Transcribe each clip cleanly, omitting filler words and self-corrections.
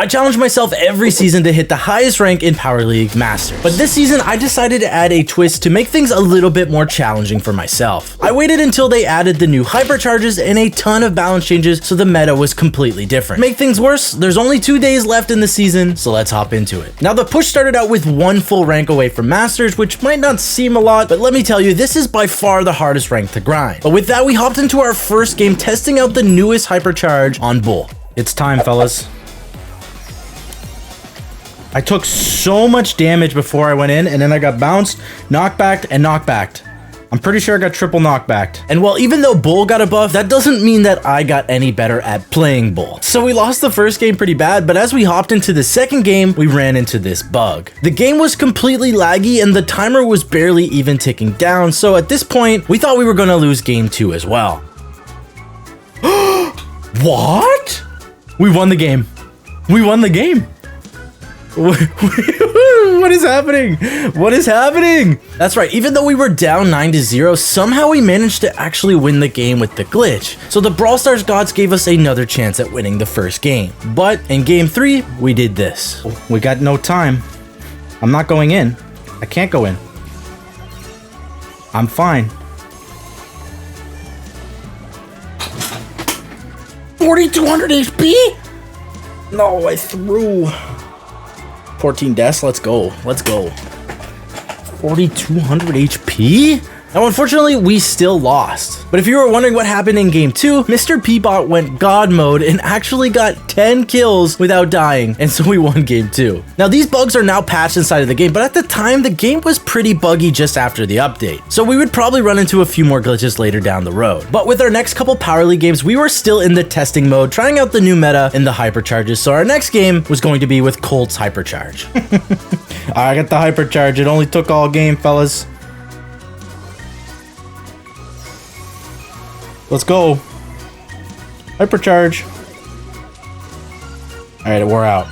I challenge myself every season to hit the highest rank in Power League Masters. But this season, I decided to add a twist to make things a little bit more challenging for myself. I waited until they added the new HyperCharges and a ton of balance changes so the meta was completely different. Make things worse, there's only 2 days left in the season, so let's hop into it. Now the push started out with 1 full rank away from Masters, which might not seem a lot, but let me tell you, this is by far the hardest rank to grind. But with that, we hopped into our first game testing out the newest HyperCharge on Bull. It's time, fellas. I took so much damage before I went in, and then I got bounced, knockbacked, and knockbacked. I'm pretty sure I got triple knockbacked. And while even though Bull got a buff, that doesn't mean that I got any better at playing Bull. So we lost the first game pretty bad, but as we hopped into the second game, we ran into this bug. The game was completely laggy and the timer was barely even ticking down, so at this point, we thought we were gonna lose game 2 as well. What? We won the game. We won the game. What is happening? What is happening? That's right, even though we were down 9-0, somehow we managed to actually win the game with the glitch. So the Brawl Stars gods gave us another chance at winning the first game. But in game 3, we did this. We got no time. I'm not going in. I can't go in. I'm fine. 4,200 HP? No, I threw. 14 deaths, let's go. Let's go. 4,200 HP? Now, unfortunately, we still lost. But if you were wondering what happened in game 2, Mr. Peabot went God mode and actually got 10 kills without dying, and so we won game 2. Now, these bugs are now patched inside of the game, but at the time, the game was pretty buggy just after the update. So we would probably run into a few more glitches later down the road. But with our next couple Power League games, we were still in the testing mode, trying out the new meta and the HyperCharges, so our next game was going to be with Colt's HyperCharge. I got the HyperCharge, it only took all game, fellas. Let's go. HyperCharge. All right, it wore out.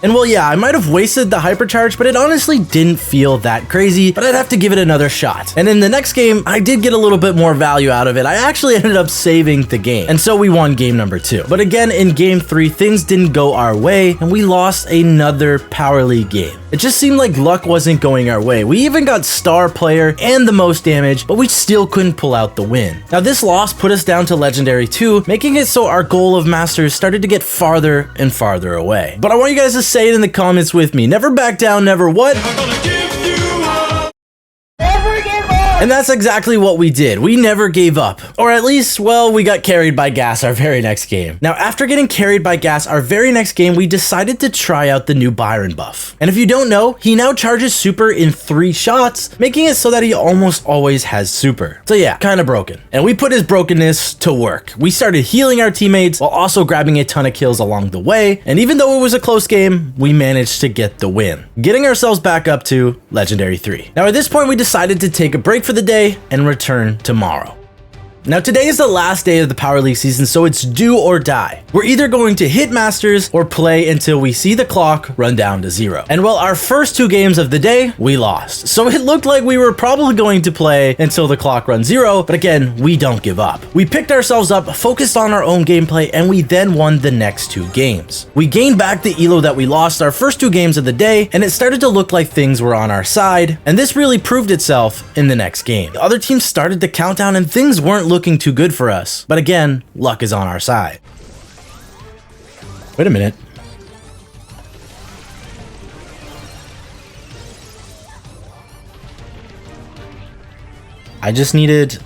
And well, yeah, I might have wasted the HyperCharge, but it honestly didn't feel that crazy, but I'd have to give it another shot. And in the next game, I did get a little bit more value out of it. I actually ended up saving the game. And so we won game number 2. But again, in game 3, things didn't go our way, and we lost another Power League game. It just seemed like luck wasn't going our way. We even got star player and the most damage, but we still couldn't pull out the win. Now this loss put us down to Legendary 2, making it so our goal of Masters started to get farther and farther away. But I want you guys to say it in the comments with me. Never back down, never what? And that's exactly what we did. We never gave up. Or at least, well, we got carried by Gas our very next game. Now, after getting carried by Gas our very next game, we decided to try out the new Byron buff. And if you don't know, he now charges super in 3 shots, making it so that he almost always has super. So yeah, kind of broken. And we put his brokenness to work. We started healing our teammates while also grabbing a ton of kills along the way. And even though it was a close game, we managed to get the win, getting ourselves back up to Legendary 3. Now, at this point, we decided to take a break for the day and return tomorrow. Now today is the last day of the Power League season, so it's do or die. We're either going to hit Masters or play until we see the clock run down to 0. And well, our first 2 games of the day, we lost. So it looked like we were probably going to play until the clock runs 0, but again, we don't give up. We picked ourselves up, focused on our own gameplay, and we then won the next 2 games. We gained back the elo that we lost our first 2 games of the day, and it started to look like things were on our side, and this really proved itself in the next game. The other teams started the countdown and things weren't looking too good for us. But again, luck is on our side. Wait a minute. I just needed...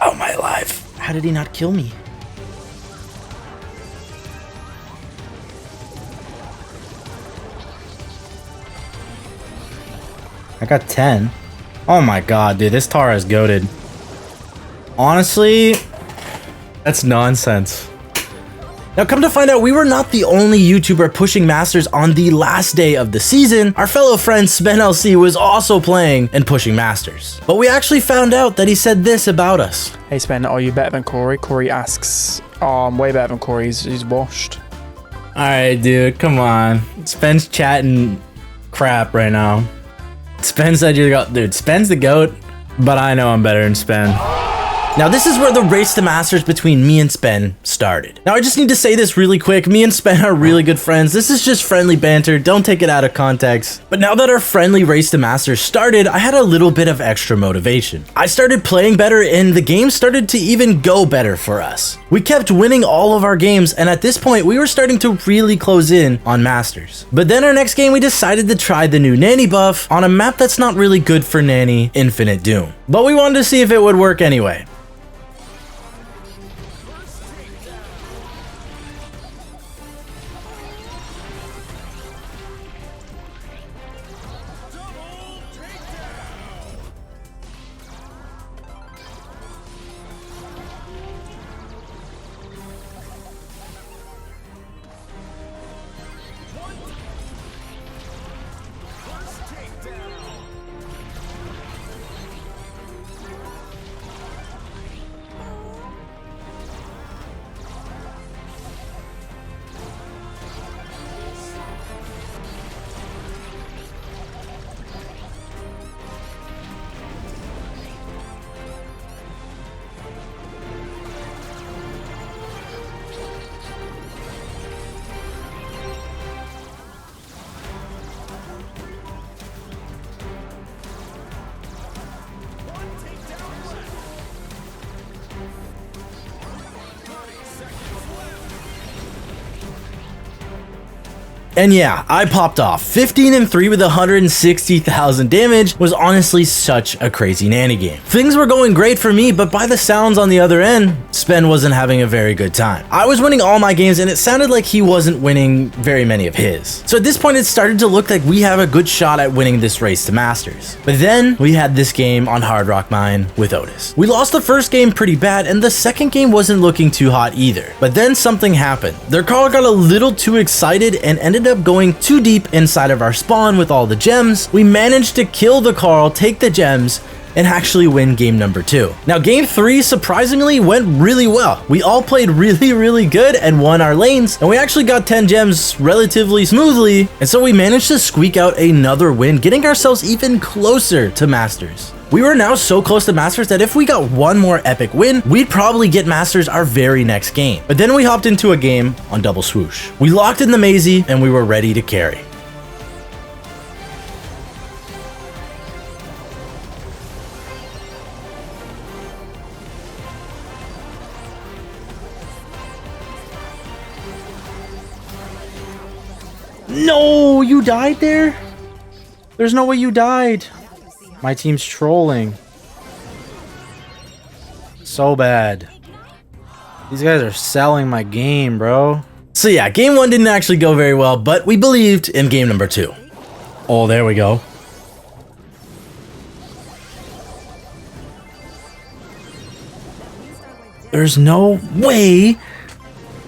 Oh my life. How did he not kill me? I got 10. Oh my god, dude, this Tara is goated. Honestly, that's nonsense. Now, come to find out, we were not the only YouTuber pushing Masters on the last day of the season. Our fellow friend SpenLC was also playing and pushing Masters. But we actually found out that he said this about us. Hey Spen, are you better than Cori? Cori asks, oh, I'm way better than Cori, he's washed. Alright, dude, come on. Spen's chatting crap right now. Spen said you're the goat. Dude, Spen's the GOAT, but I know I'm better than Spen. Now this is where the race to Masters between me and Spen started. Now I just need to say this really quick. Me and Spen are really good friends. This is just friendly banter. Don't take it out of context. But now that our friendly race to Masters started, I had a little bit of extra motivation. I started playing better and the game started to even go better for us. We kept winning all of our games, and at this point we were starting to really close in on Masters. But then our next game we decided to try the new Nanny buff on a map that's not really good for Nanny, Infinite Doom. But we wanted to see if it would work anyway. And yeah, I popped off. 15 and 3 with 160,000 damage was honestly such a crazy Nanny game. Things were going great for me, but by the sounds on the other end, Spen wasn't having a very good time. I was winning all my games and it sounded like he wasn't winning very many of his. So at this point, it started to look like we have a good shot at winning this race to Masters. But then we had this game on Hard Rock Mine with Otis. We lost the first game pretty bad and the second game wasn't looking too hot either. But then something happened. Their Carl got a little too excited and ended up going too deep inside of our spawn with all the gems. We managed to kill the Carl, take the gems, and actually win game number 2. Now game 3 surprisingly went really well. We all played really good and won our lanes, and we actually got 10 gems relatively smoothly, and so we managed to squeak out another win, getting ourselves even closer to Masters. We were now so close to Masters that if we got one more epic win, we'd probably get Masters our very next game. But then we hopped into a game on Double Swoosh. We locked in the Maisie and we were ready to carry. No, you died there? There's no way you died. My team's trolling. So bad. These guys are selling my game, bro. So yeah, game 1 didn't actually go very well, but we believed in game number 2. Oh, there we go. There's no way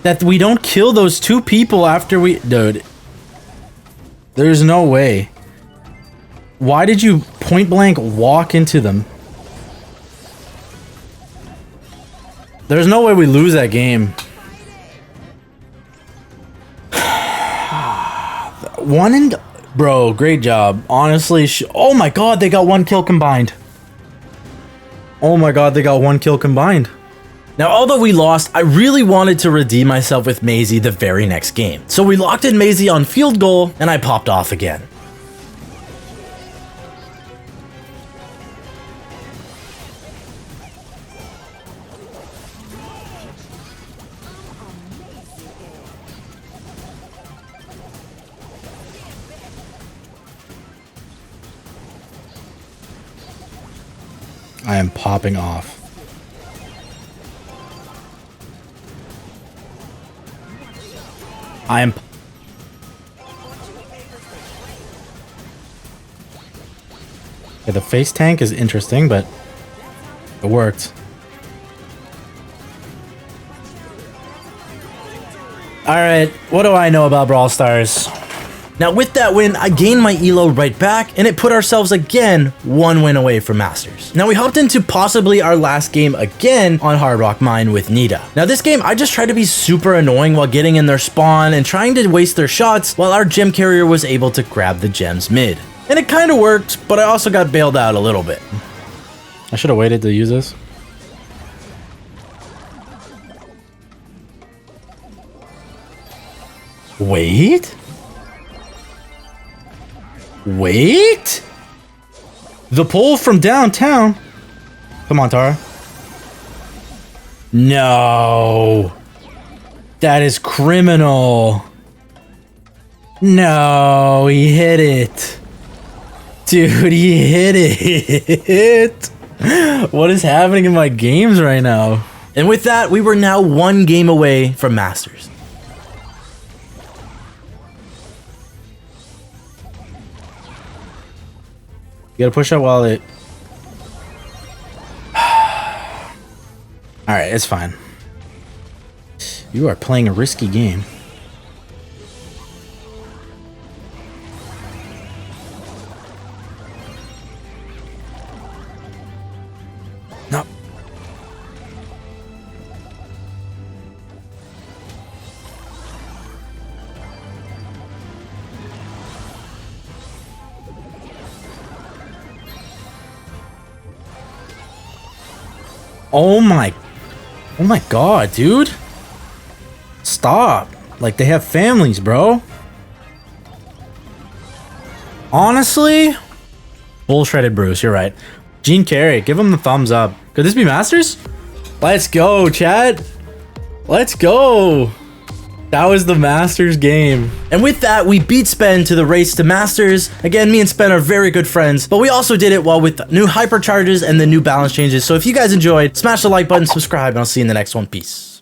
that we don't kill those 2 people after we... Dude. There's no way. Why did you point blank walk into them? There's no way we lose that game. One and... Bro, great job. Honestly, oh my god, they got 1 kill combined. Oh my god, they got 1 kill combined. Now, although we lost, I really wanted to redeem myself with Maisie the very next game. So we locked in Maisie on field goal, and I popped off again. I am popping off. I am... Okay, the face tank is interesting, but it worked. Alright, what do I know about Brawl Stars? Now with that win, I gained my elo right back, and it put ourselves again 1 win away from Masters. Now we hopped into possibly our last game again on Hard Rock Mine with Nita. Now this game, I just tried to be super annoying while getting in their spawn and trying to waste their shots while our gem carrier was able to grab the gems mid. And it kind of worked, but I also got bailed out a little bit. I should have waited to use this. Wait. Wait. The pull from downtown. Come on, Tara. No. That is criminal. No, he hit it. Dude, he hit it. What is happening in my games right now? And with that, we were now one game away from Masters. You gotta push that while it... Alright, it's fine. You are playing a risky game. No. Oh my god, dude. Stop. Like, they have families, bro. Honestly, bull-shredded Bruce, you're right. Gene Carey, give him the thumbs up. Could this be Masters? Let's go, chat. Let's go. That was the Masters game. And with that, we beat Spen to the race to Masters. Again, me and Spen are very good friends, but we also did it while with new hypercharges and the new balance changes. So if you guys enjoyed, smash the like button, subscribe, and I'll see you in the next one. Peace.